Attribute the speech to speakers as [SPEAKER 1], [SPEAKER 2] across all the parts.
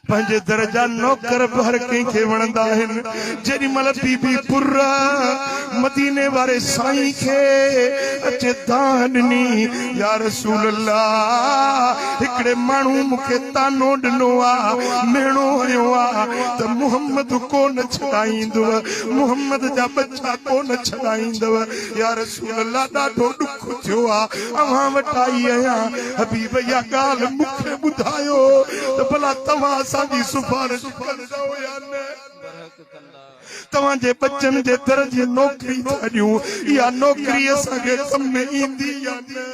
[SPEAKER 1] पंजे दर्जा नौकर हर कंहिंखे वणंदा आहिनि। जेॾी महिल बीबी पुर्रा मदीने वारे साईं खे अचे दान नी या रसूल अल्लाह हिकिड़े माण्हू मूंखे तानो ॾिनो आहे मेणो हयो आहे त मुहम्मद कोन छॾाईंदव मुहम्मद जा बच्चा कोन छॾाईंदव या रसूल अल्लाह ॾाढो ॾुख थियो आहे अवां वटि आई आहियां हबीब इहा ॻाल्हि मूंखे ॿुधायो त भला तव्हां असांजी सिफारिश कंदव या न तव्हांजे बच्चनि जे दर जी नौकरी था ॾियूं इहा नौकरी असांखे कम में ईंदी या न।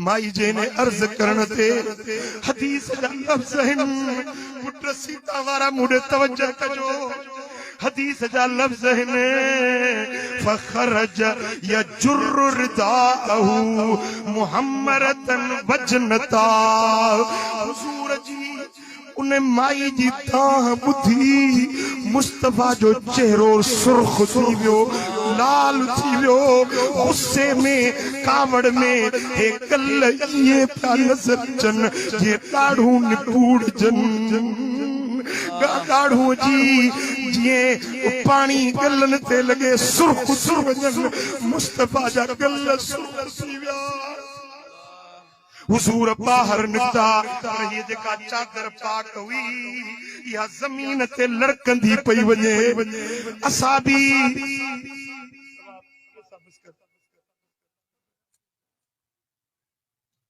[SPEAKER 1] माई जेने अर्ज करण ते हदीस जा लफ्ज़ आहिनि पुट सीता वारा मूंॾे तवजह कजो हदीस जा लफ्ज़ आहिनि फखरज यजुर रिदाहु मुहम्मरतन वजनता हुजूर जी उन माई जी ताह बुधी मुस्तफा जो चेहरो सुर्ख थी वियो लाल थी वियो गुस्से में कावड़ में हे कल ये पिया नज़र अचनि जे ॾाढो निपूड़ जन ॾाढो जी जिए पानी गलन ते लगे सुर्ख सुर्ख जन मुस्तफा जा गल सुर्ख थी विया हुजूर बाहर निकता ये जेका चादर पाक हुई या जमीन ते लड़कंदी पई वञे असां भी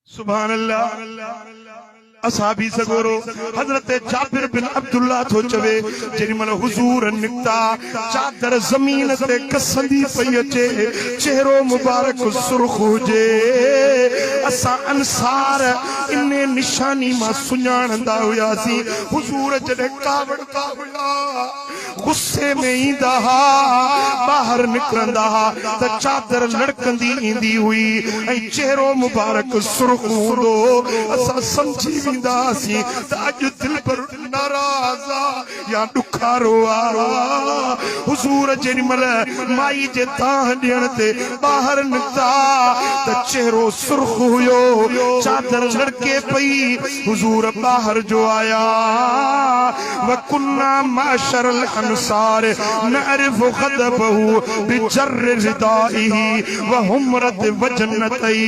[SPEAKER 1] सुभान अल्लाह असहाबी सगोरो हजरत जाबिर बिन अब्दुल्लाह थो चवे जेडी मन हुजूर निकता चादर जमीन ते कसंदी पई अचे चेहरो मुबारक सुर्ख हुजे असा अंसार इने निशानी मा सुञाणंदा हुयासी हुजूर जडे कावड़ता हुया गुस्से में ईंदा हा बाहर निकरंदा हा त चादर लड़कंदी ईंदी हुई ऐं चेहरो मुबारक सुर्ख हूंदो असा समझी वेंदासीं त अॼु दिल पर नाराज़ आ या ॾुखारो आ हुजूर जेॾी महिल माई जे ताह ॾियण ते ॿाहिरि निकिता त चेहरो सुर्ख हुयो चादर लड़के पई हुजूर ॿाहिरि जो आया वकुन्ना माशरल अंसार नअरिफ ग़दबहु बिजर्र रिदाइही व हुमरत वजनतई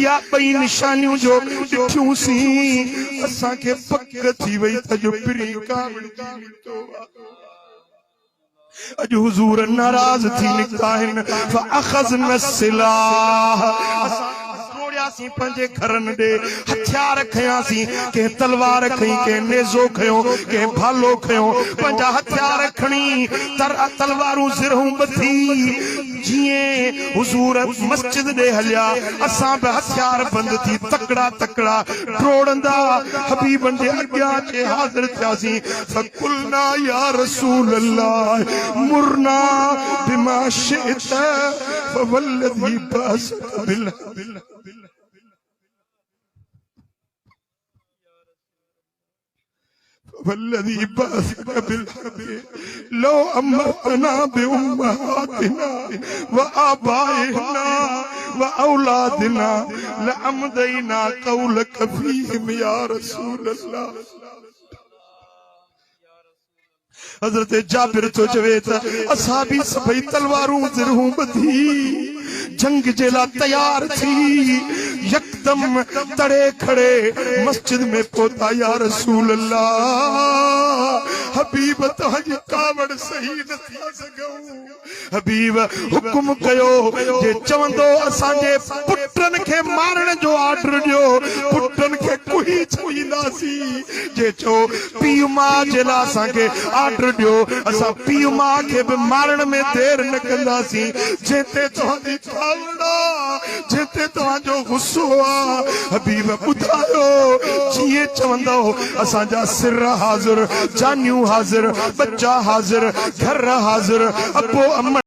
[SPEAKER 1] या बई निशानियों जो ॾिठियूं सी असांखे पक थी वई त जो पिरी कावड़ थी निकितो अॼु हुजूर नाराज़ थी निकिता आहिनि फअख़ज़ना सिलाह सी पंजे घरन दे हथियार खयासी के तलवार खई के नेज़ो खयो के भालो खयो पंजा हथियार खणी तलवारूं सिरहूं बथी जिए हुजूर मस्जिद दे हलिया असां बि हथियार बंद थी तकड़ा तकड़ा टोड़ंदा हबीबन दे अॻियां चे हाज़िर थियासी फकुलना या रसूल अल्लाह मुरना बिमा शित फवल्लज़ी बअस बिल والذي بعثك بالحق لو أمرتنا بأمهاتنا وآبائنا وأولادنا لأمضينا قولك فيهم يا رسول الله حضرت जाबिर तो चवे त असहाबी सभई तलवारूं ज़िरहूं ॿधी जंग जे लाइ तैयार थी यकदम तड़े खड़े मस्जिद में पहुता या रसूल अल्लाह हबीब तव्हांजी कावड़ सही न थी सघूं हबीब हुकुम कयो जे चवंदो असांजे पुटन खे मारण जो ऑर्डर ॾियो पुटन खे कुही छुईंदासीं जे चओ पीउ मां जे लाइ असांखे ऑर्डर ॾियो असां पीउ मां खे बि मारण में देर न कंदासीं जेते तव्हांजी कावड़ जेते तव्हांजो गुस्सो आहे हबीब ॿुधायो जीअं चवंदो असांजा सिर हाज़िर जानियूं हाज़िर बच्चा हाज़िर घर हाज़िर अबो अम्मा